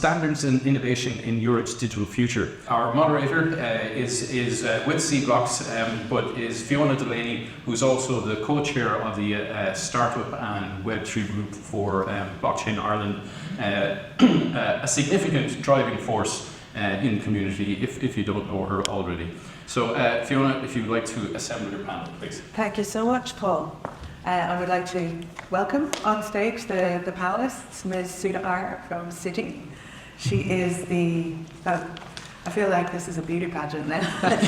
standards and innovation in Europe's digital future. Our moderator is with SEEBLOCKS, but is Fiona Delaney, who's also the co-chair of the Startup and Web3 group for Blockchain Ireland, a significant driving force in the community, if you don't know her already. So Fiona, if you'd like to assemble your panel, please. Thank you so much, Paul. I would like to welcome on stage the panellists, Ms. Fiona R. from Citi. She is the, I feel like this is a beauty pageant now.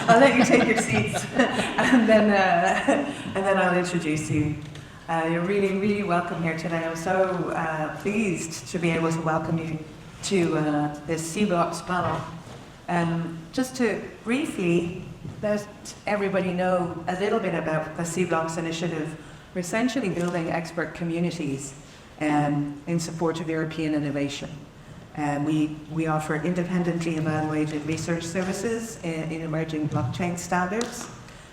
I'll let you take your seats and then I'll introduce you. You're really, really welcome here today. I'm so pleased to be able to welcome you to this SEEBLOCKS panel. Just to briefly let everybody know a little bit about the SEEBLOCKS initiative. We're essentially building expert communities in support of European innovation. We offer independently evaluated research services in emerging blockchain standards.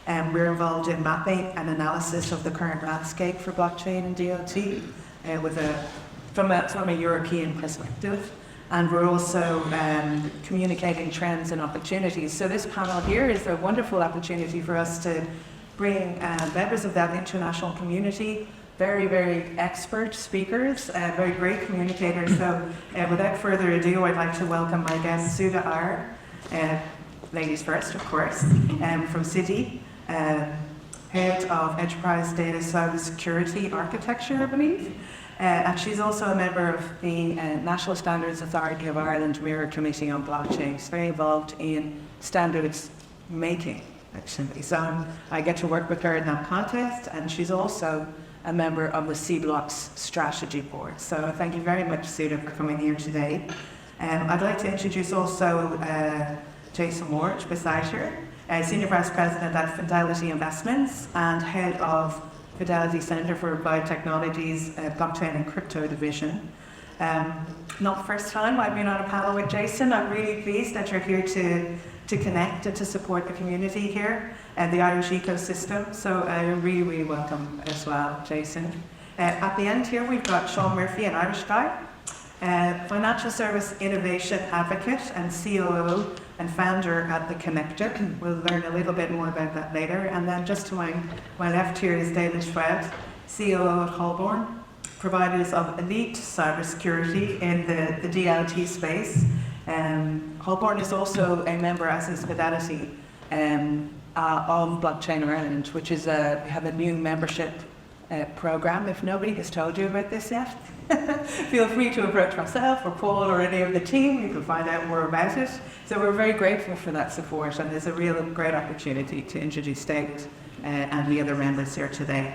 We're involved in mapping and analysis of the current landscape for blockchain and DLT from a European perspective. And we're also communicating trends and opportunities. So this panel here is a wonderful opportunity for us to bring members of that international community, very, very expert speakers, very great communicators. So without further ado, I'd like to welcome my guest, Fiona R. Ladies first, of course, from Citi, Head of Enterprise Data Cybersecurity Architecture, I believe. And she's also a member of the National Standards Authority of Ireland Mirror Committee on Blockchain. She's very involved in standards making, actually. So I get to work with her in that context, and she's also a member of the SEEBLOCKS Strategy Board. So thank you very much, Fiona, for coming here today. I'd like to introduce also Jason Ward beside her, Senior Vice President at Fidelity Investments and Head of Fidelity Centre for Biotechnology's Blockchain and Crypto Division. Not the first time I've been on a panel with Jason. I'm really pleased that you're here to connect and to support the community here and the Irish ecosystem. So you're really, really welcome as well, Jason. At the end here, we've got Sean Murphy, an Irish guy, financial service innovation advocate and COO and founder at The Connector. We'll learn a little bit more about that later. And then just to my left here is David Schwed, COO at Holborn, providers of elite cybersecurity in the DLT space. Holborn is also a member, as is Fidelity, of Blockchain Ireland, which is we have a new membership program. If nobody has told you about this yet, feel free to approach myself or Paul or any of the team. You can find out more about it. So we're very grateful for that support, and there's a real great opportunity to introduce David and the other members here today.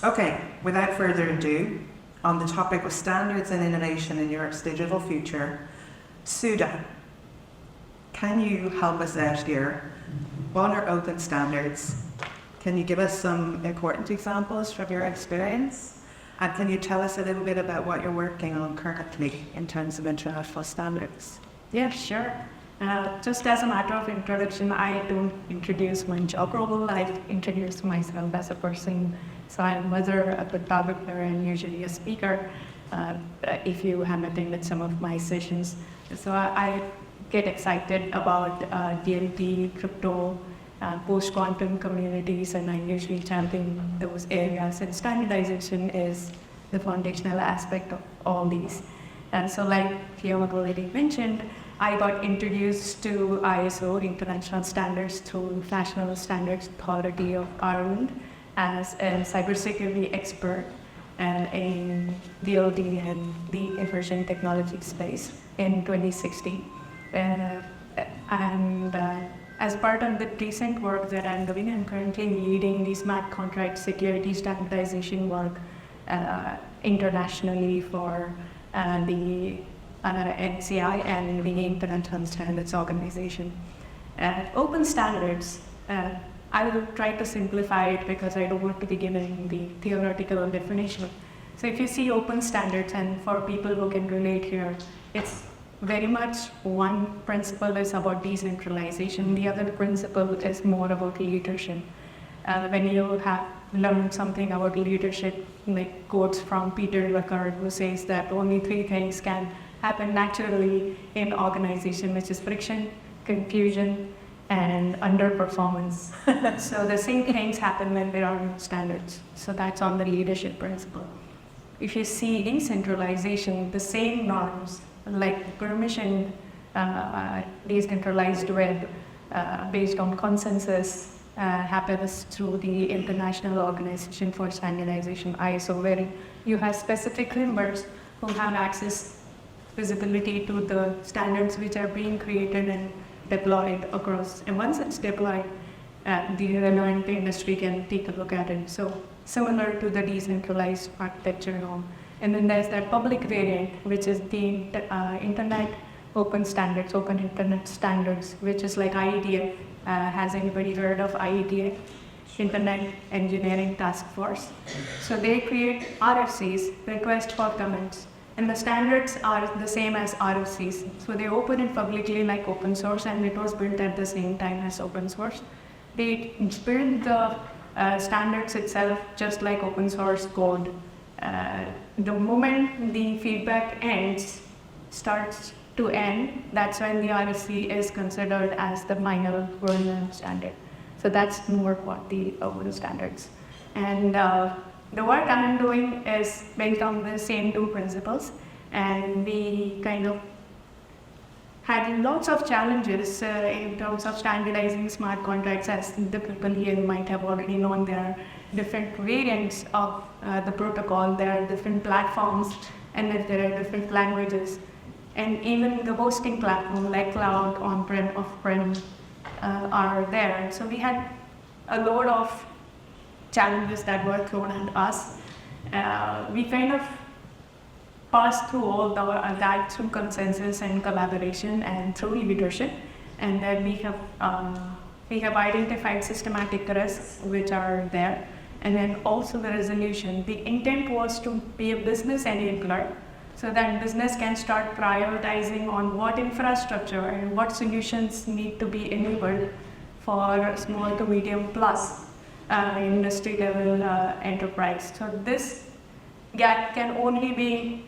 Okay, without further ado, on the topic of standards and innovation in Europe's digital future, Suda, can you help us out here? What are open standards? Can you give us some important examples from your experience? And can you tell us a little bit about what you're working on currently in terms of international standards? Yeah, sure. Just as a matter of introduction, I don't introduce my job role. I introduce myself as a person. So I'm a mother, a photographer, and usually a speaker, if you have attended some of my sessions. So I get excited about DLT, crypto, post-quantum communities, and I usually champion those areas. And standardization is the foundational aspect of all these. And so like Fiona already mentioned, I got introduced to ISO, International Standards, through National Standards Authority of Ireland as a cybersecurity expert in DLT and the emerging technology space in 2016. As part of the recent work that I'm doing, I'm currently leading the smart contract security standardization work internationally for the NCI and the International Standards Organization. Open standards, I will try to simplify it because I don't want to be given the theoretical definition. So if you see open standards, and for people who can relate here, it's very much one principle is about decentralization, the other principle is more about leadership. When you have learned something about leadership, like quotes from Peter Drucker, who says that only 3 things can happen naturally in organization, which is friction, confusion, and underperformance. So the same things happen when there are no standards. So that's on the leadership principle. If you see decentralization, the same norms like permission, decentralized web based on consensus happens through the International Organization for Standardization, ISO, where you have specific members who have access, visibility to the standards which are being created and deployed across. And once it's deployed, the relevant industry can take a look at it. So similar to the decentralized architecture norm. And then there's that public variant, which is the internet open standards, open internet standards, which is like IETF. Has anybody heard of IETF? Internet Engineering Task Force. So they create RFCs, request for comments, and the standards are the same as RFCs. So they open it publicly like open source, and it was built at the same time as open source. They build the standards itself just like open source code. The moment the feedback starts to end, that's when the RFC is considered as the final version standard. So that's more what the open standards. And the work I'm doing is based on the same two principles, and we kind of had lots of challenges in terms of standardizing smart contracts. As the people here might have already known, there are different variants of the protocol, there are different platforms, and then there are different languages. And even the hosting platform like cloud, on-prem, off-prem are there. So we had a load of challenges that were thrown at us. We kind of passed through all that through consensus and collaboration and through leadership. And then we have identified systematic risks which are there. And then also the resolution. The intent was to be a business enabler, so that business can start prioritizing on what infrastructure and what solutions need to be enabled for small to medium plus industry level enterprise. So this gap can only be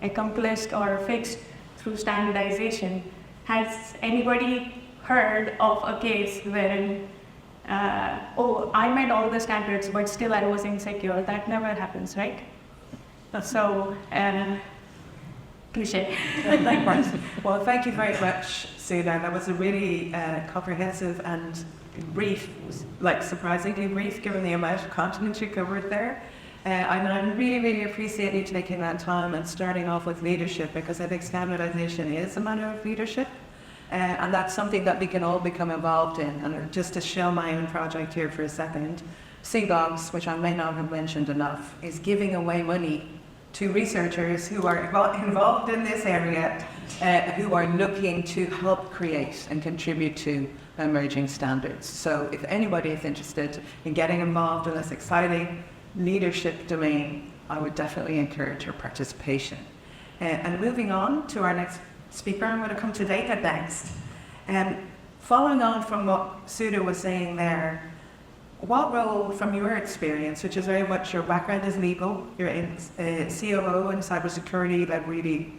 accomplished or fixed through standardization. Has anybody heard of a case wherein, oh, I met all the standards, but still I was insecure? That never happens, right? So, cliche. Likewise. Well, thank you very much, Sudha. That was a really comprehensive and brief, like surprisingly brief, given the amount of content you covered there. I really, really appreciate you taking that time and starting off with leadership, because I think standardization is a matter of leadership. And that's something that we can all become involved in. And just to show my own project here for a second, SEEBLOCKS, which I may not have mentioned enough, is giving away money to researchers who are involved in this area, who are looking to help create and contribute to emerging standards. So if anybody is interested in getting involved in this exciting leadership domain, I would definitely encourage your participation. And moving on to our next speaker, I'm going to come to data next. Following on from what Sudha was saying there, what role, from your experience, which is very much your background is legal, you're in COO in cybersecurity, like really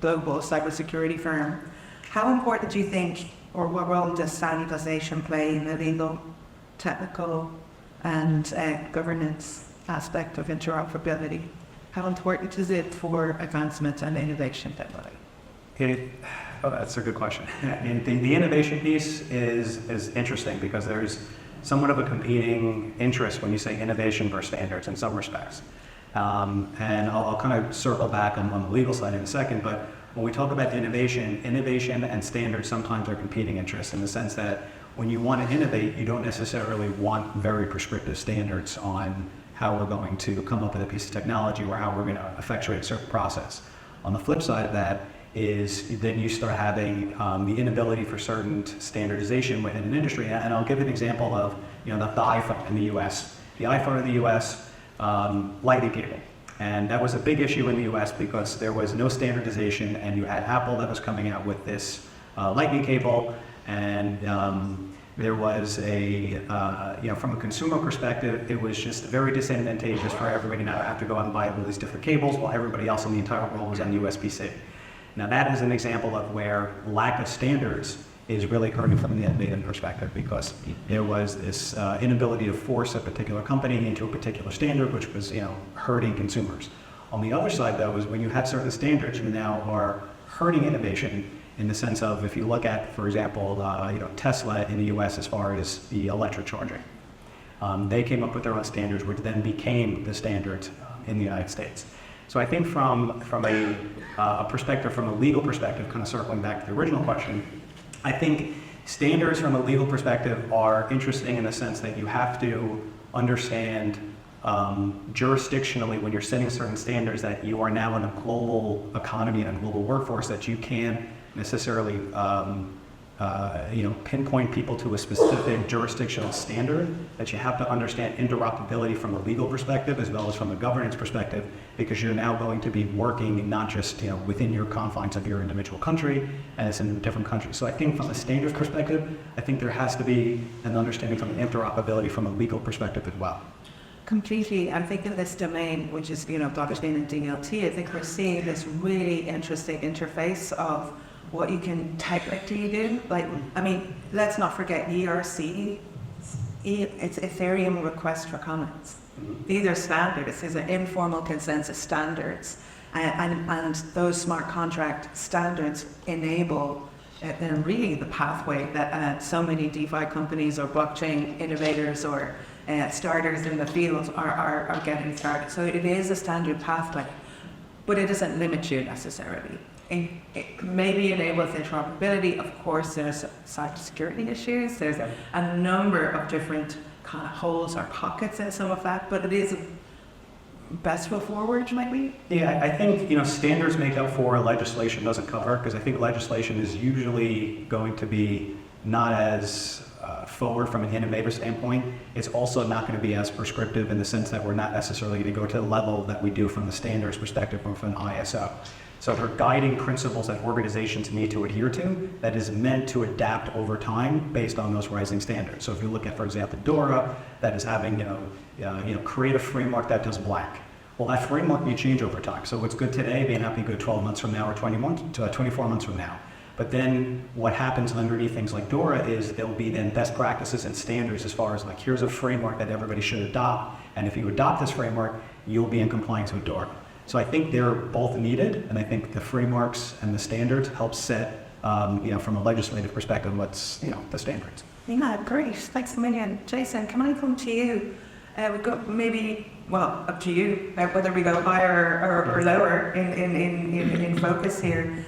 global cybersecurity firm, how important do you think, or what role does standardization play in the legal, technical, and governance aspect of interoperability? How important is it for advancement and innovation technology? That's a good question. And the innovation piece is interesting, because there's somewhat of a competing interest when you say innovation versus standards in some respects. And I'll kind of circle back on the legal side in a second, but when we talk about innovation and standards sometimes are competing interests, in the sense that when you want to innovate, you don't necessarily want very prescriptive standards on how we're going to come up with a piece of technology or how we're going to effectuate a certain process. On the flip side of that is then you start having the inability for certain standardization within an industry. And I'll give an example of the iPhone in the US. The iPhone in the US, lightning cable. And that was a big issue in the US because there was no standardization, and you had Apple that was coming out with this lightning cable, and There was from a consumer perspective, it was just very disadvantageous for everybody now to have to go out and buy all these different cables while everybody else in the entire world was on USB-C. Now that is an example of where lack of standards is really hurting from the innovative perspective, because there was this inability to force a particular company into a particular standard, which was hurting consumers. On the other side, though, is when you have certain standards, you now are hurting innovation in the sense of, if you look at, for example, Tesla in the U.S. as far as the electric charging. They came up with their own standards, which then became the standards in the United States. So I think from a perspective, from a legal perspective, kind of circling back to the original question, I think standards from a legal perspective are interesting in the sense that you have to understand jurisdictionally, when you're setting certain standards, that you are now in a global economy and a global workforce, that you can't necessarily pinpoint people to a specific jurisdictional standard, that you have to understand interoperability from a legal perspective as well as from a governance perspective, because you're now going to be working not just within your confines of your individual country, and it's in a different country. So I think from a standards perspective, I think there has to be an understanding from interoperability from a legal perspective as well. Completely. I think in this domain, which is blockchain and DLT, I think we're seeing this really interesting interface of what you can technically do. Let's not forget ERC. It's Ethereum request for comments. These are standards. These are informal consensus standards. And those smart contract standards enable really the pathway that so many DeFi companies or blockchain innovators or starters in the field are getting started. So it is a standard pathway, but it doesn't limit you necessarily. It maybe enables interoperability. Of course, there's cybersecurity issues. There's a number of different kind of holes or pockets in some of that, but it is best foot forward, maybe? Yeah, I think standards make up for legislation doesn't cover, because I think legislation is usually going to be not as forward from an innovator standpoint. It's also not going to be as prescriptive in the sense that we're not necessarily going to go to the level that we do from the standards perspective or from an ISO. So there are guiding principles that organizations need to adhere to that is meant to adapt over time based on those rising standards. So if you look at, for example, DORA, that is having, create a framework that does black. Well, that framework may change over time. So what's good today may not be good 12 months from now or 24 months from now. But then what happens underneath things like DORA is there'll be then best practices and standards as far as here's a framework that everybody should adopt. And if you adopt this framework, you'll be in compliance with DORA. So I think they're both needed, and I think the frameworks and the standards help set, from a legislative perspective, what's, the standards. Yeah, great. Thanks a million. Jason, can I come to you? We've got maybe, up to you, whether we go higher or lower in focus here.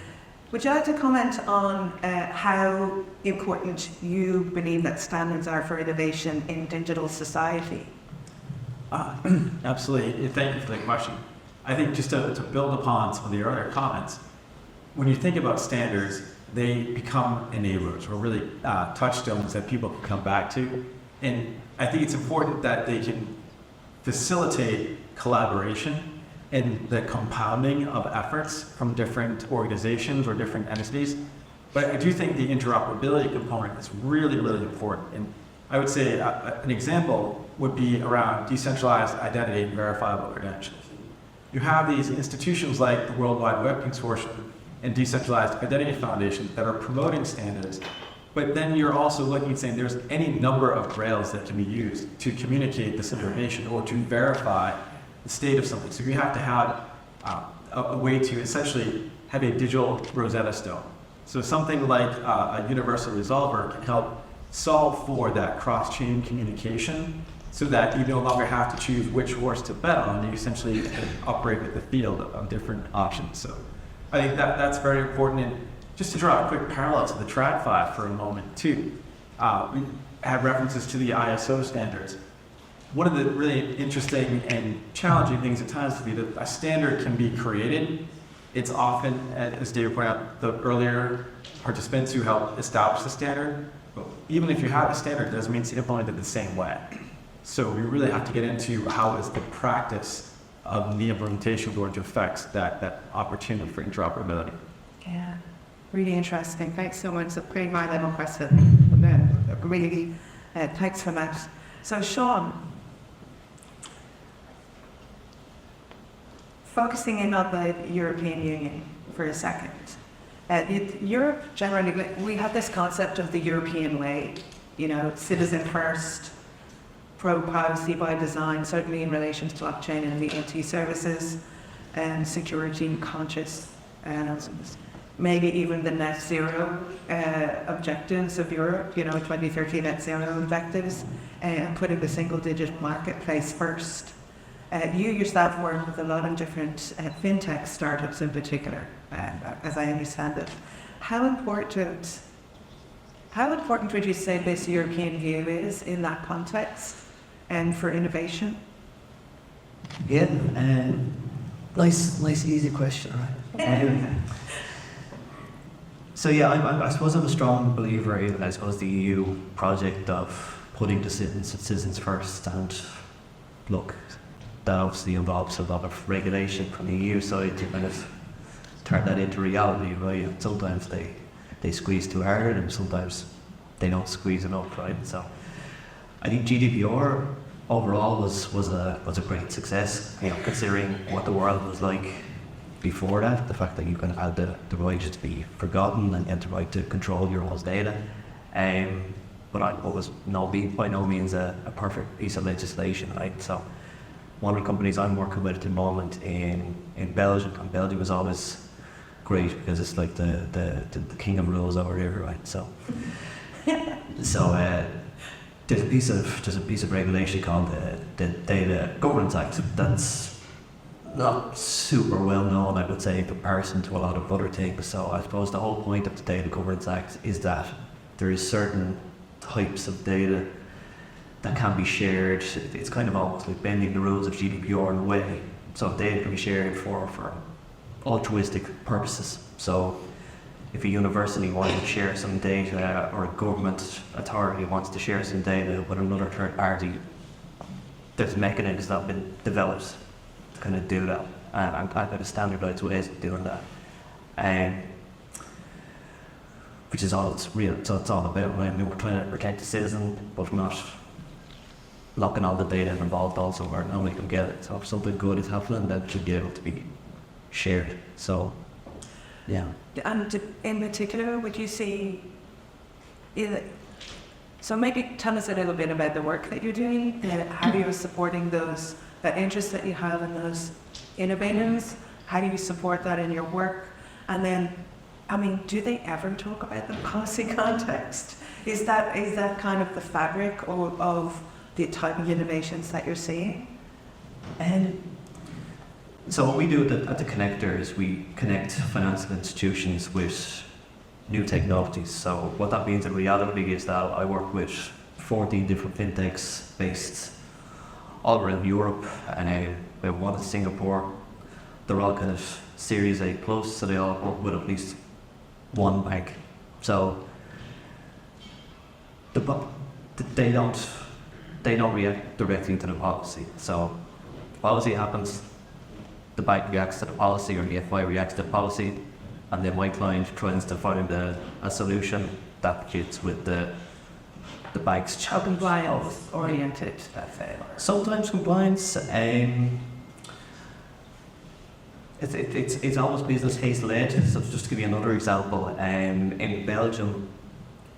Would you like to comment on how important you believe that standards are for innovation in digital society? Absolutely. Thank you for the question. I think just to build upon some of the earlier comments, when you think about standards, they become enablers or really touchstones that people can come back to. And I think it's important that they can facilitate collaboration and the compounding of efforts from different organizations or different entities. But I do think the interoperability component is really, really important. And I would say an example would be around decentralized identity and verifiable credentials. You have these institutions like the World Wide Web Consortium and Decentralized Identity Foundation that are promoting standards, but then you're also looking and saying there's any number of rails that can be used to communicate this information or to verify the state of something. So you have to have a way to essentially have a digital Rosetta Stone. So something like a universal resolver can help solve for that cross-chain communication so that you no longer have to choose which horse to bet on. You essentially operate with the field of different options. So I think that's very important. And just to draw a quick parallel to the TradFi for a moment too, we have references to the ISO standards. One of the really interesting and challenging things at times to be that a standard can be created. It's often, as David pointed out, the earlier participants who help establish the standard. But even if you have a standard, it doesn't mean it's implemented the same way. So we really have to get into how is the practice of the implementation going to affect that opportunity for interoperability. Yeah, really interesting. Thanks so much. It's a pretty high level question. really thanks for that. So Sean, focusing in on the European Union for a second. Europe generally, we have this concept of the European way, you know, citizen first, pro-privacy by design, certainly in relation to blockchain and the IT services, and security conscious, maybe even the net zero objectives of Europe, you know, 2030 net zero objectives, and putting the single digit marketplace first. You yourself work with a lot of different fintech startups in particular, as I understand it. How important would you say this European view is in that context and for innovation? Yeah, nice, easy question, right? So yeah, I suppose I'm a strong believer in, I suppose, the EU project of putting the citizens first, and look, that obviously involves a lot of regulation from the EU side to kind of turn that into reality, right? And sometimes they squeeze too hard, and sometimes they don't squeeze enough, right? So I think GDPR overall was a great success, you know, considering what the world was like before that. The fact that you kind of had the right to be forgotten and the right to control your own data. But it was by no means a perfect piece of legislation, right? So one of the companies I'm working with at the moment in Belgium, and Belgium is always great because it's like the kingdom rules over here, right? So there's a piece of regulation called the Data Governance Act that's not super well known, I would say, in comparison to a lot of other things. So I suppose the whole point of the Data Governance Act is that there is certain types of data that can be shared. It's kind of almost like bending the rules of GDPR in a way. So data can be shared for altruistic purposes. So if a university wants to share some data, or a government authority wants to share some data with another third party, there's mechanisms that have been developed to kind of do that. And kind of standardised ways of doing that. Which is all it's real. So it's all about, right? I mean, we're trying to protect the citizen, but we're not locking all the data involved also where nobody can get it. So if something good is happening, that should be able to be shared. So, yeah. And in particular, would you see, so maybe tell us a little bit about the work that you're doing, how you're supporting those, that interest that you have in those innovators, how do you support that in your work? And then, I mean, do they ever talk about the policy context? Is that kind of the fabric of the type of innovations that you're seeing? So what we do at the connector is we connect financial institutions with new technologies. So what that means in reality is that I work with 14 different fintechs based all around Europe, and we have one in Singapore. They're all kind of Series A plus, so they all work with at least one bank. So they don't react directly to the policy. So policy happens, the bank reacts to the policy, or the FI reacts to the policy, and then my client tries to find a solution that fits with the bank's challenge. Compliance oriented, Sometimes compliance. It's almost business case led. So just to give you another example, in Belgium,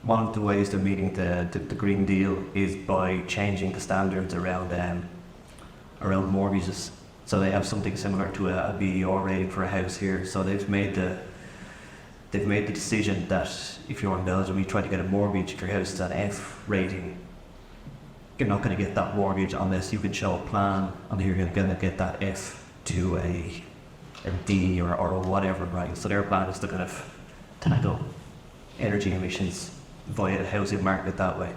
one of the ways they're meeting the Green Deal is by changing the standards around mortgages. So they have something similar to a BER rating for a house here. So they've made the decision that if you're in Belgium, you try to get a mortgage if your house is an F rating, you're not going to get that mortgage unless you can show a plan, and you're going to get that F to a D or whatever, right? So their plan is to kind of tackle energy emissions via the housing market that way.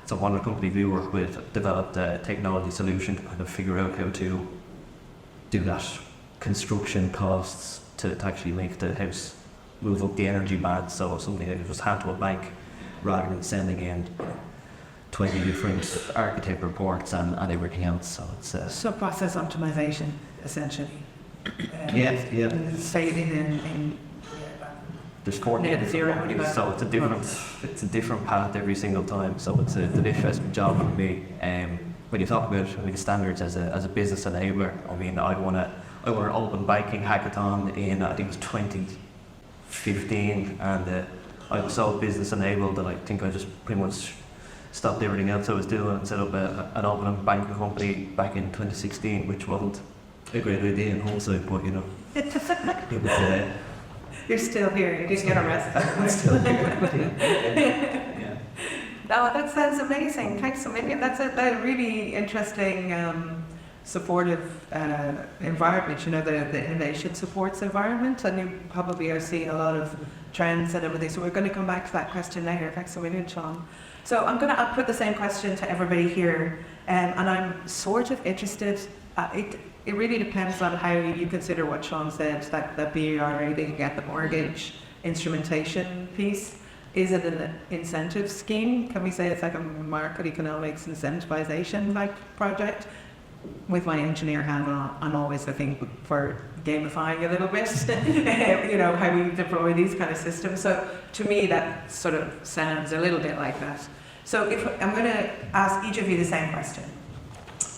So one of the companies we work with developed a technology solution to kind of figure out how to do that construction costs to actually make the house move up the energy band. So something that was hand to a bank rather than sending in 20 different architect reports and everything else. So it's so process optimization, essentially. yeah. Fading in there's 14 Net different zero, companies, so it's a different path every single time. So it's an interesting job for me. When you talk about standards as a business enabler, I mean, I won an open banking hackathon in I think it was 2015, and I was so business enabled that I think I just pretty much stopped everything else I was doing and set up an open banking company back in 2016, which wasn't a great idea in hindsight, but you know, it was. You're still here. You didn't get arrested. I'm still here. Yeah. No, that sounds amazing. Thanks a million. That's a really interesting, supportive environment. You know, the innovation supports environment, and you probably are seeing a lot of trends and everything. So we're going to come back to that question later. Thanks a million, Sean. So I'm going to put the same question to everybody here, and I'm sort of interested. It really depends on how you consider what Sean said, that BERA, they can get the mortgage instrumentation piece. Is it an incentive scheme? Can we say it's like a market economics incentivization like project? With my engineer hat on, I'm always looking for gamifying a little bit, you know, how we deploy these kind of systems. So to me, that sort of sounds a little bit like that. So if I'm going to ask each of you the same question.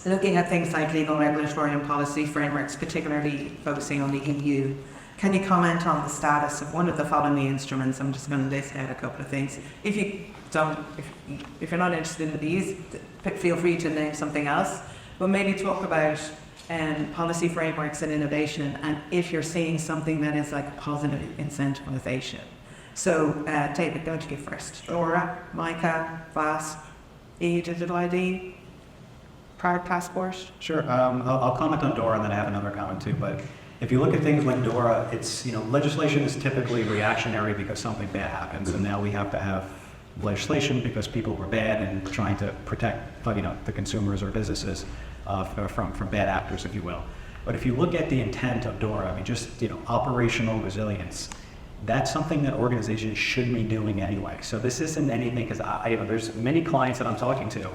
Looking at things like legal, regulatory and policy frameworks, particularly focusing on the EU, can you comment on the status of one of the following instruments? I'm just going to list out a couple of things. If you don't, if you're not interested in these, feel free to name something else. But maybe talk about policy frameworks and innovation, and if you're seeing something that is like positive incentivization. So, David, don't you go first? Dora, Micah, Vas, EU Digital ID, Card Passport. Sure. I'll comment on DORA, and then I have another comment too. But if you look at things like DORA, it's, you know, legislation is typically reactionary because something bad happens, and now we have to have legislation because people were bad and trying to protect, you know, the consumers or businesses from bad actors, if you will. But if you look at the intent of DORA, I mean, just, you know, operational resilience, that's something that organizations should be doing anyway. So this isn't anything, because you know, there's many clients that I'm talking to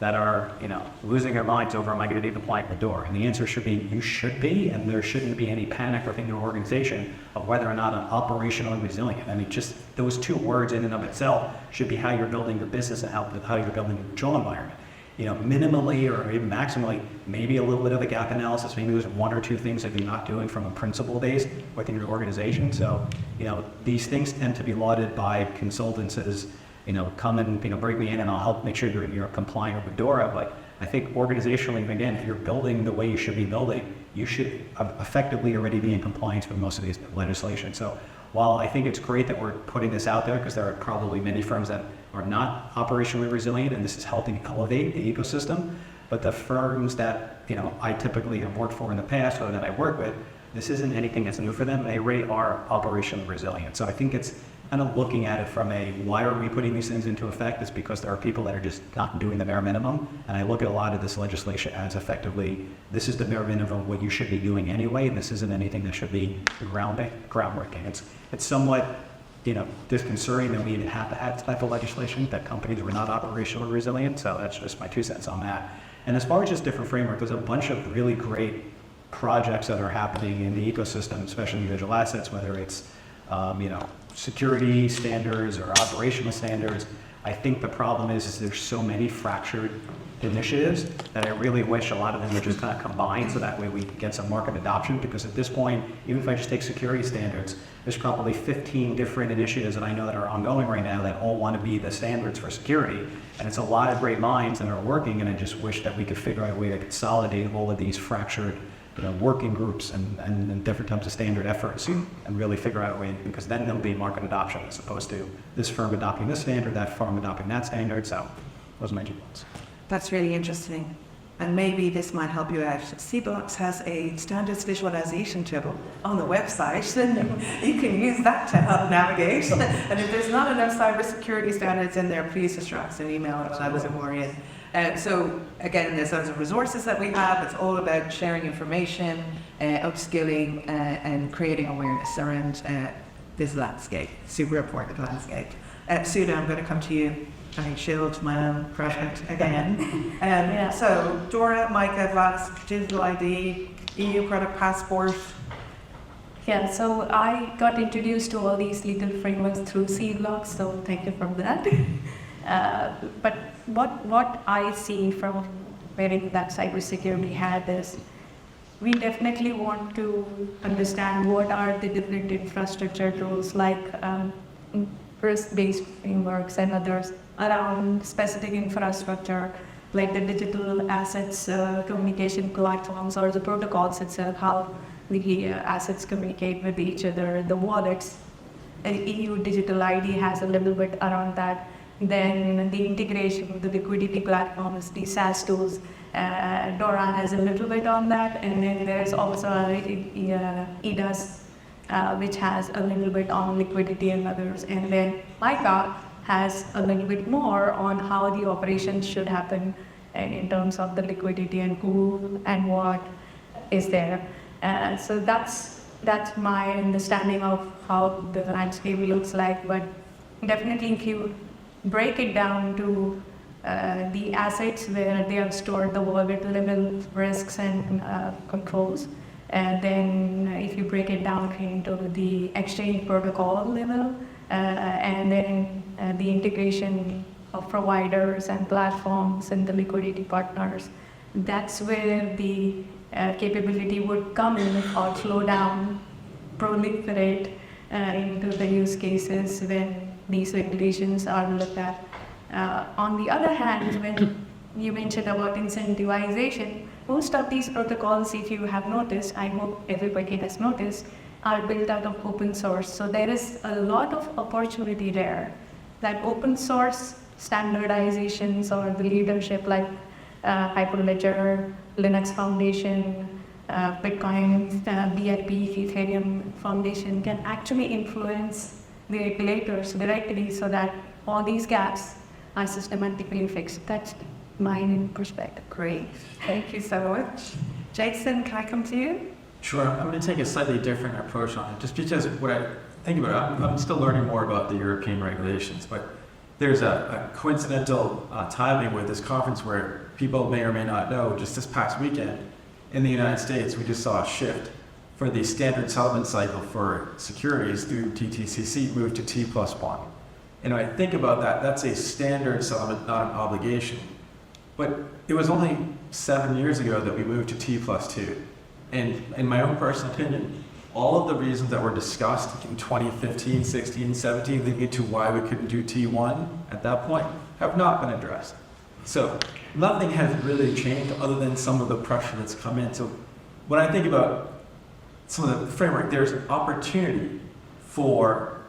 that are, you know, losing their minds over, am I going to be compliant with DORA? And the answer should be, you should be, and there shouldn't be any panic within your organization of whether or not an operationally resilient. I mean, just those two words in and of itself should be how you're building your business and how you're building your control environment. You know, minimally or even maximally, maybe a little bit of a gap analysis, maybe there's one or two things that you're not doing from a principle base within your organization. So, you know, these things tend to be lauded by consultants as, you know, come and, you know, bring me in and I'll help make sure you're compliant with DORA. But I think organizationally, again, if you're building the way you should be building, you should effectively already be in compliance with most of these legislation. So while I think it's great that we're putting this out there, because there are probably many firms that are not operationally resilient, and this is helping elevate the ecosystem, but the firms that, you know, I typically have worked for in the past or that I work with, this isn't anything that's new for them. They already are operationally resilient. So I think it's kind of looking at it from a, why are we putting these things into effect? It's because there are people that are just not doing the bare minimum. And I look at a lot of this legislation as effectively, this is the bare minimum of what you should be doing anyway, and this isn't anything that should be groundbreaking. It's somewhat, you know, disconcerting that we even have to have this type of legislation, that companies were not operationally resilient. So that's just my 2 cents on that. And as far as just different framework, there's a bunch of really great projects that are happening in the ecosystem, especially in digital assets, whether it's, you know, security standards or operational standards. I think the problem is there's so many fractured initiatives that I really wish a lot of them would just kind of combine, so that way we get some market adoption. Because at this point, even if I just take security standards, there's probably 15 different initiatives that I know that are ongoing right now that all want to be the standards for security. And it's a lot of great minds that are working, and I just wish that we could figure out a way to consolidate all of these fractured, you know, working groups and different types of standard efforts, and really figure out a way, because then there'll be market adoption as opposed to this firm adopting this standard, that firm adopting that standard. So those are my 2 points. That's really interesting. And maybe this might help you out. SEEBLOCKS has a standards visualization tool on the website, and you can use that to help navigate. And if there's not enough cybersecurity standards in there, please just drop us an email, I was worried. So again, there's lots of resources that we have. It's all about sharing information, upskilling, and creating awareness around this landscape, super important landscape. Suda, I'm going to come to you. I shilled my own project again. So Dora, Micah, Vas, Digital ID, EU Product Passport. Yeah, so I got introduced to all these legal frameworks through SEEBLOCKS, so thank you for that. But what I see from wearing that cybersecurity hat is we definitely want to understand what are the different infrastructure tools like risk-based frameworks and others around specific infrastructure, like the digital assets communication platforms or the protocols itself, how the assets communicate with each other, the wallets. EU Digital ID has a little bit around that. Then the integration with the liquidity platforms, the SaaS tools, DORA has a little bit on that. And then there's also EDAS, which has a little bit on liquidity and others. And then MICA has a little bit more on how the operations should happen in terms of the liquidity and who and what is there. So that's my understanding of how the landscape looks like. But definitely, if you break it down to the assets where they have stored the wallet level risks and controls, and then if you break it down into the exchange protocol level, and then the integration of providers and platforms and the liquidity partners, that's where the capability would come in or slow down, proliferate into the use cases when these regulations are looked at. On the other hand, when you mentioned about incentivization, most of these protocols, if you have noticed, I hope everybody has noticed, are built out of open source. So there is a lot of opportunity there that open source standardizations or the leadership like Hyperledger, Linux Foundation, Bitcoin, BIP, Ethereum Foundation can actually influence the regulators directly so that all these gaps are systematically fixed. That's my perspective. Great. Thank you so much. Jason, can I come to you? Sure, I'm going to take a slightly different approach on it, just because what I think about it, I'm still learning more about the European regulations, but there's a coincidental timing with this conference where people may or may not know, just this past weekend in the United States, we just saw a shift for the standard settlement cycle for securities through TTCC moved to T+1. And when I think about that, that's a standard settlement, not an obligation. But it was only 7 years ago that we moved to T+2. And in my own personal opinion, all of the reasons that were discussed in 2015, 16, 17, leading to why we couldn't do T1 at that point, have not been addressed. So nothing has really changed other than some of the pressure that's come in. So when I think about some of the framework, there's an opportunity for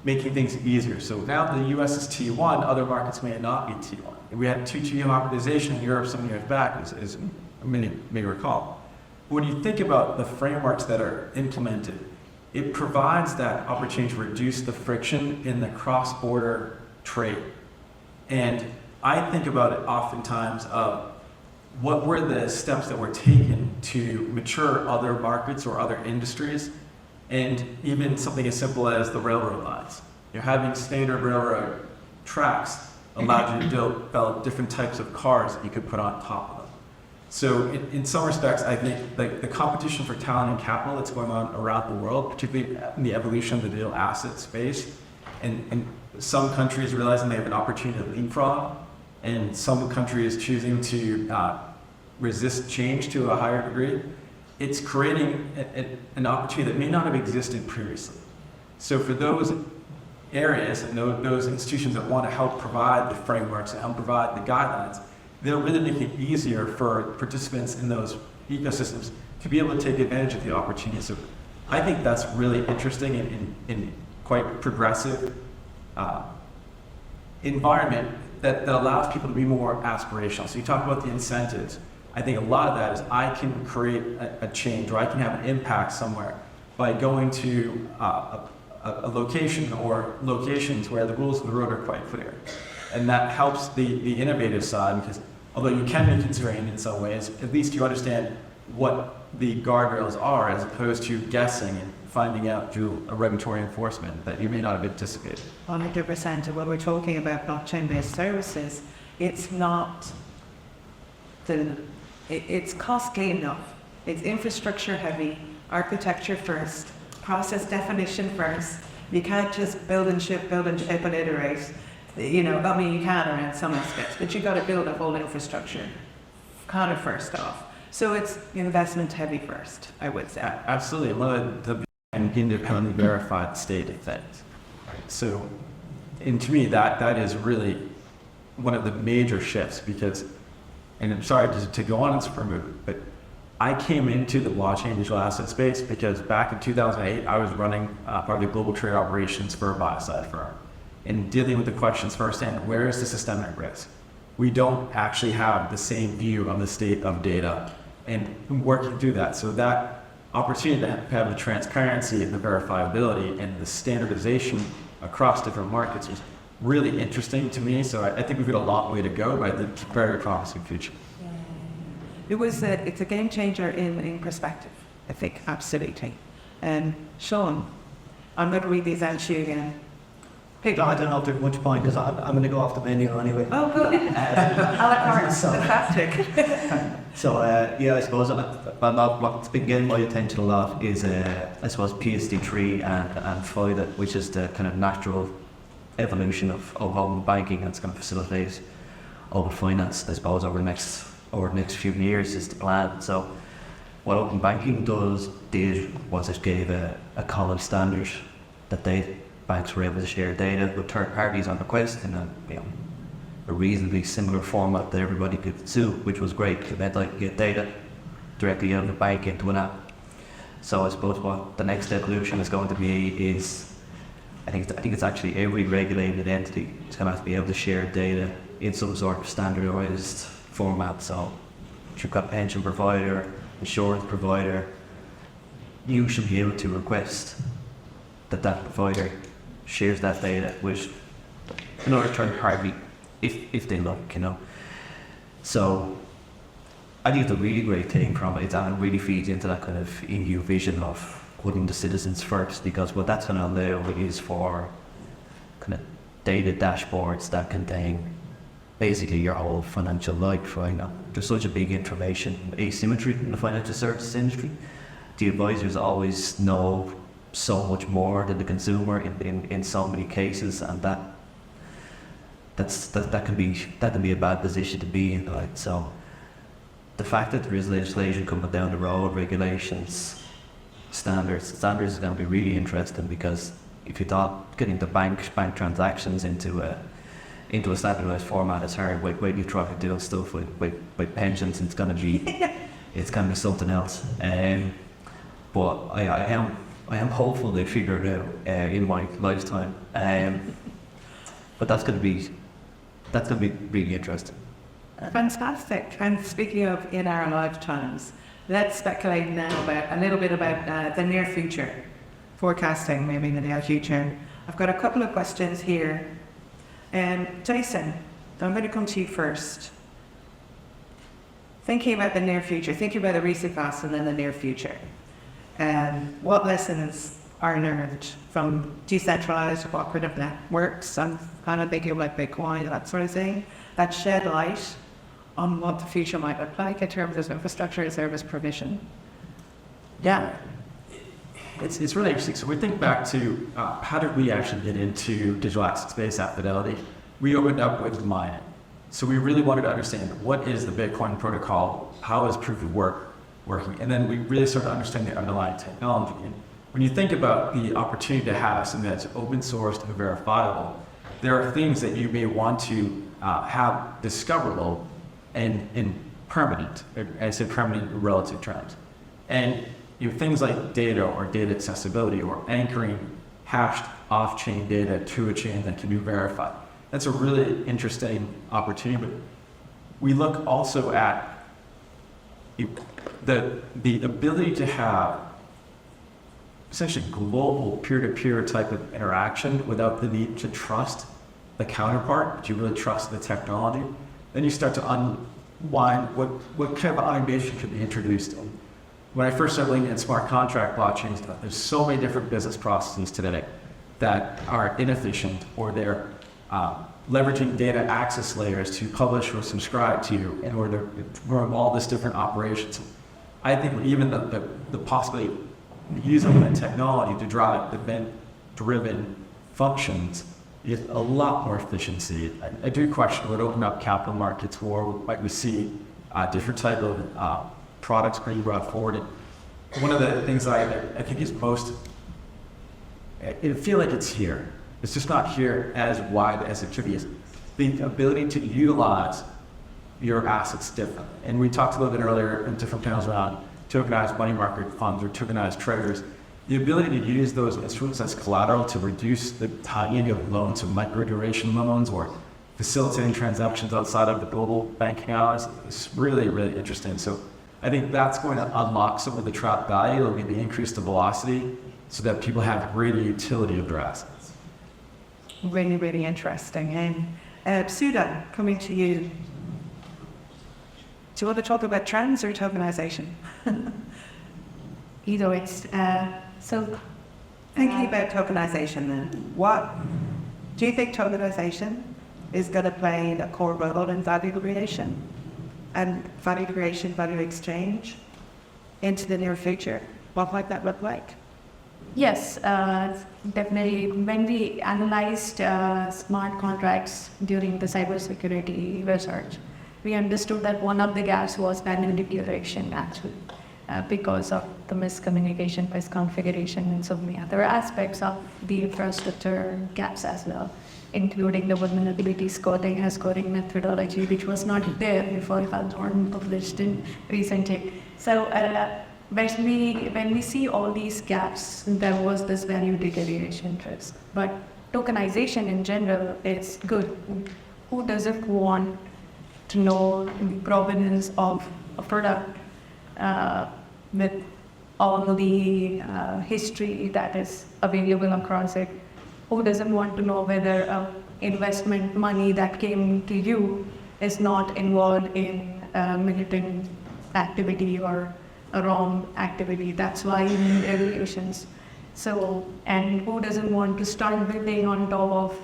making things easier. So now the US is T1, other markets may not be T1. And we had 2G harmonization in Europe some years back, as many may recall. When you think about the frameworks that are implemented, it provides that opportunity to reduce the friction in the cross-border trade. And I think about it oftentimes of what were the steps that were taken to mature other markets or other industries, and even something as simple as the railroad lines. You're having standard railroad tracks allowed you to develop different types of cars that you could put on top of them. So in some respects, I think the competition for talent and capital that's going on around the world, particularly in the evolution of the digital asset space, and some countries realizing they have an opportunity to leapfrog, and some countries choosing to resist change to a higher degree, it's creating an opportunity that may not have existed previously. So for those areas and those institutions that want to help provide the frameworks and help provide the guidelines, they'll really make it easier for participants in those ecosystems to be able to take advantage of the opportunity. So I think that's really interesting and quite progressive environment that allows people to be more aspirational. So you talk about the incentives. I think a lot of that is I can create a change, or I can have an impact somewhere by going to a location or locations where the rules of the road are quite clear. And that helps the innovative side, because although you can be constrained in some ways, at least you understand what the guardrails are, as opposed to guessing and finding out through a regulatory enforcement that you may not have anticipated. 100%. And when we're talking about blockchain-based services, it's not it's costly enough. It's infrastructure heavy, architecture first, process definition first. You can't just build and ship and iterate. You know, I mean, you can around some aspects, but you've got to build a whole infrastructure kind of first off. So it's investment heavy first, I would say. Absolutely. One of the independently verified state of things. So, and to me, that is really one of the major shifts because, and I'm sorry to go on for a moment, but I came into the blockchain digital asset space because back in 2008, I was running part of the global trade operations for a buy-side firm and dealing with the questions firsthand, where is the systemic risk? We don't actually have the same view on the state of data and working through that. So that opportunity to have the transparency and the verifiability and the standardization across different markets is really interesting to me. So I think we've got a long way to go, but I think it's a very promising future. It's a game changer in perspective, I think, absolutely. And Sean, I'm going to read these out to you again. Pick I don't know if there's much point because I'm going to go off the menu anyway. Oh, good. A la carte, fantastic. So, yeah, I suppose what's been getting my attention a lot is, I suppose, PSD3 and FIDA, which is the kind of natural evolution of open banking that's going to facilitate open finance, I suppose, over the next few years is the plan. So, what open banking did was it gave a common standard that banks were able to share data with third parties on request in a reasonably similar format that everybody could consume, which was great. It meant I could get data directly out of the bank into an app. So I suppose what the next evolution is going to be is, I think it's actually every regulated entity is going to have to be able to share data in some sort of standardized format. So if you've got a pension provider, insurance provider, you should be able to request that provider shares that data with another third party if they look, So I think it's a really great thing from it, and it really feeds into that kind of EU vision of putting the citizens first, because what that's going to allow is for kind of data dashboards that contain basically your whole financial life. There's such a big information asymmetry in the financial services industry. The advisors always know so much more than the consumer in so many cases, and that can be a bad position to be in. Right? So the fact that there is legislation coming down the road, regulations, standards is going to be really interesting, because if you thought getting the bank transactions into a standardized format is hard, wait you try to do stuff with pensions, it's going to be something else. But I am hopeful they figure it out in my lifetime. But that's going to be really interesting. Fantastic. And speaking of in our lifetimes, let's speculate now a little bit about the near future, forecasting maybe in the near future. I've got a couple of questions here. Jason, I'm going to come to you first. Thinking about the near future, thinking about the recent past and then the near future. What lessons are learned from decentralized cooperative networks? I'm kind of thinking about Bitcoin, that sort of thing, that shed light on what the future might look like in terms of infrastructure and service provision. Yeah, it's really interesting. So we think back to how did we actually get into digital asset space at Fidelity? We opened up with mining. So we really wanted to understand, what is the Bitcoin protocol? How is proof of work working? And then we really started to understand the underlying technology. And when you think about the opportunity to have something that's open sourced and verifiable, there are things that you may want to have discoverable and permanent. I said permanent in relative terms. And things like data or data accessibility or anchoring hashed off-chain data to a chain that can be verified. That's a really interesting opportunity. But we look also at the ability to have essentially global peer-to-peer type of interaction without the need to trust the counterpart, but you really trust the technology. Then you start to unwind what kind of automation could be introduced. When I first started looking at smart contract blockchains, there's so many different business processes today that are inefficient, or they're leveraging data access layers to publish or subscribe to you in order to run all these different operations. I think even the possibility using that technology to drive event-driven functions, you get a lot more efficiency. I do question, would open up capital markets more, might we see different type of products being brought forward. And one of the things I think is most, I feel like it's here. It's just not here as wide as it should be. It's the ability to utilize your assets differently. And we talked a little bit earlier in different panels around tokenized money market funds or tokenized treasuries. The ability to use those instruments as collateral to reduce the timing of loans to micro duration loans or facilitating transactions outside of the global banking hours is really, really interesting. So I think that's going to unlock some of the trapped value. It'll maybe increase the velocity so that people have greater utility of their assets. Really, really interesting. And Sudha, coming to you. Do you want to talk about trends or tokenization? Either way, so Thinking about tokenization then, what do you think tokenization is going to play a core role in value creation and value exchange into the near future? What might that look like? yes, definitely. When we analyzed smart contracts during the cybersecurity research, we understood that one of the gaps was value declaration actually. Because of the miscommunication, misconfiguration, and so many other aspects of the infrastructure gaps as well, including the vulnerability scoring and scoring methodology, which was not there before it was published in recently. So when we see all these gaps, there was this value declaration risk. But tokenization in general is good. Who doesn't want to know the provenance of a product? With all the history that is available across it. Who doesn't want to know whether investment money that came to you is not involved in militant activity or a wrong activity? That's why you need regulations. So, and who doesn't want to start building on top of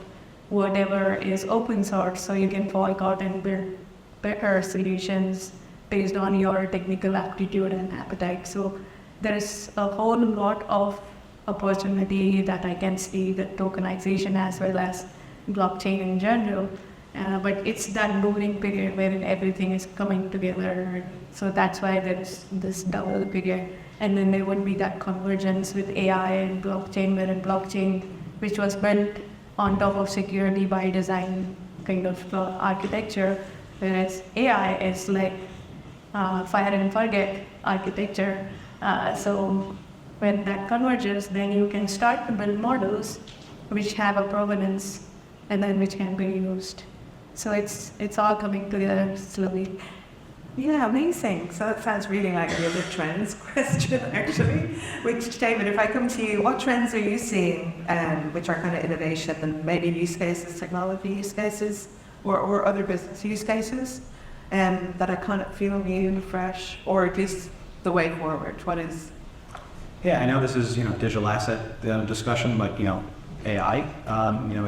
whatever is open source so you can fork out and build better solutions based on your technical aptitude and appetite. So there is a whole lot of opportunity that I can see with tokenization as well as blockchain in general. But it's that booming period wherein everything is coming together. So that's why there is this double period. And then there would be that convergence with AI and blockchain, wherein blockchain, which was built on top of security by design kind of architecture, whereas AI is like fire and forget architecture. So when that converges, then you can start to build models which have a provenance and then which can be used. So it's all coming together slowly. Yeah, amazing. So that sounds really like the other trends question, actually. Which, David, if I come to you, what trends are you seeing which are kind of innovation and maybe use cases, technology use cases, or other business use cases that are kind of feeling new, fresh, or at least the way forward? What is? Yeah, I know this is digital asset discussion, but AI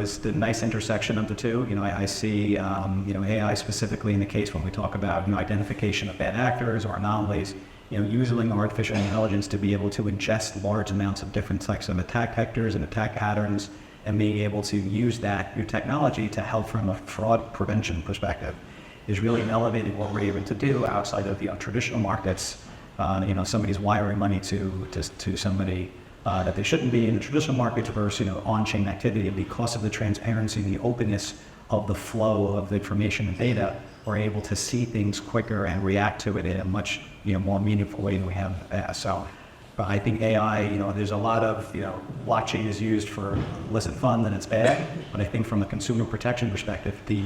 is the nice intersection of the two. I see AI specifically in the case when we talk about identification of bad actors or anomalies. Using artificial intelligence to be able to ingest large amounts of different types of attack vectors and attack patterns, and being able to use that new technology to help from a fraud prevention perspective is really elevating what we're able to do outside of the traditional markets. Somebody's wiring money to somebody that they shouldn't be in the traditional markets versus on-chain activity. Because of the transparency and the openness of the flow of the information and data, we're able to see things quicker and react to it in a much more meaningful way than we have. But I think AI, there's a lot of, blockchain is used for illicit fun and it's bad. But I think from a consumer protection perspective, the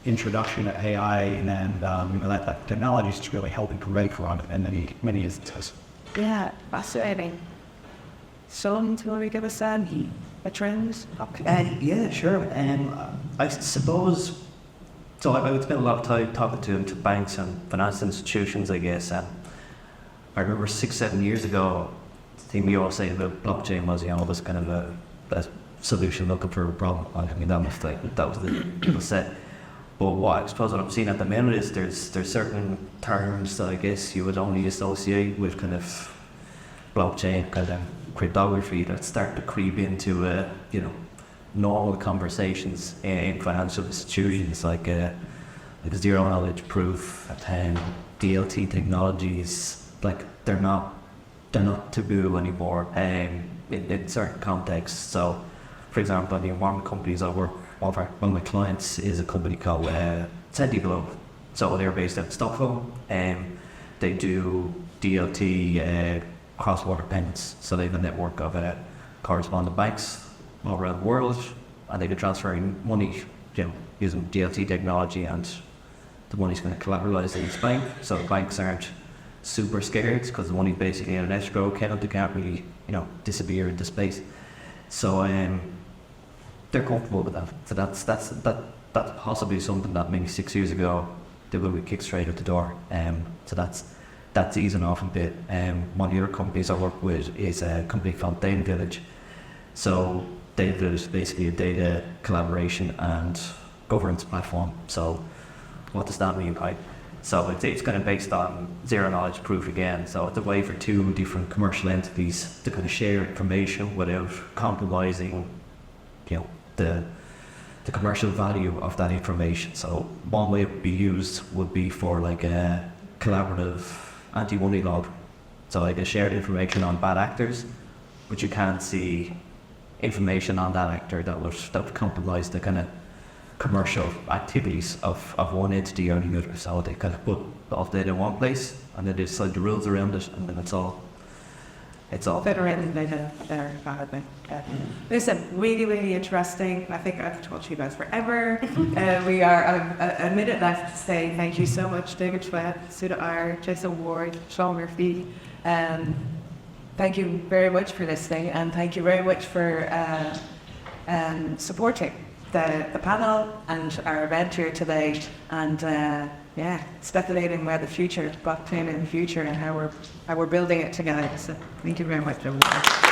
introduction of AI and that technology is really helping prevent fraud in many instances. Yeah, fascinating. Sean, do you want to give us a trends? Yeah, sure. I suppose, so I would spend a lot of time talking to banks and financial institutions, I guess. And I remember 6-7 years ago, the thing we all say about blockchain was, was kind of a solution looking for a problem. I mean, that was the people said. But I suppose what I'm seeing at the minute is there's certain terms that I guess you would only associate with kind of blockchain kind of cryptography that start to creep into normal conversations in financial institutions like zero knowledge proof and DLT technologies. Like they're not taboo anymore in certain contexts. So, for example, the environment companies I work, one of my clients is a company called SEEBLOCKS. So they're based out of Stockholm, and they do DLT cross-border payments. So they have a network of correspondent banks all around the world, and they do transferring money, using DLT technology, and the money's going to collateralize in each bank. So the banks aren't super scared because the money's basically in an escrow account. They can't really, disappear into space. So they're comfortable with that. So that's possibly something that maybe 6 years ago they would be kicked straight out the door. So that's easing off a bit. One of the other companies I work with is a company called Data Village. So Data Village is basically a data collaboration and governance platform. So what does that mean, right? So it's kind of based on zero knowledge proof again. So it's a way for two different commercial entities to kind of share information without compromising, the commercial value of that information. So one way it would be used would be for like a collaborative anti-money laundering. So like a shared information on bad actors, but you can't see information on that actor that would compromise the kind of commercial activities of one entity or the other. So they kind of put all data in one place, and then they decide the rules around it, and then it's all Federated data there, badly. Listen, really, really interesting. I think I've talked to you guys forever. We are a minute left to say thank you so much, David Schwett, Suda R, Jason Ward, Sean Murphy. Thank you very much for listening, and thank you very much for supporting the panel and our event here today, and speculating about the future, blockchain in the future, and how we're building it together. So thank you very much, everyone.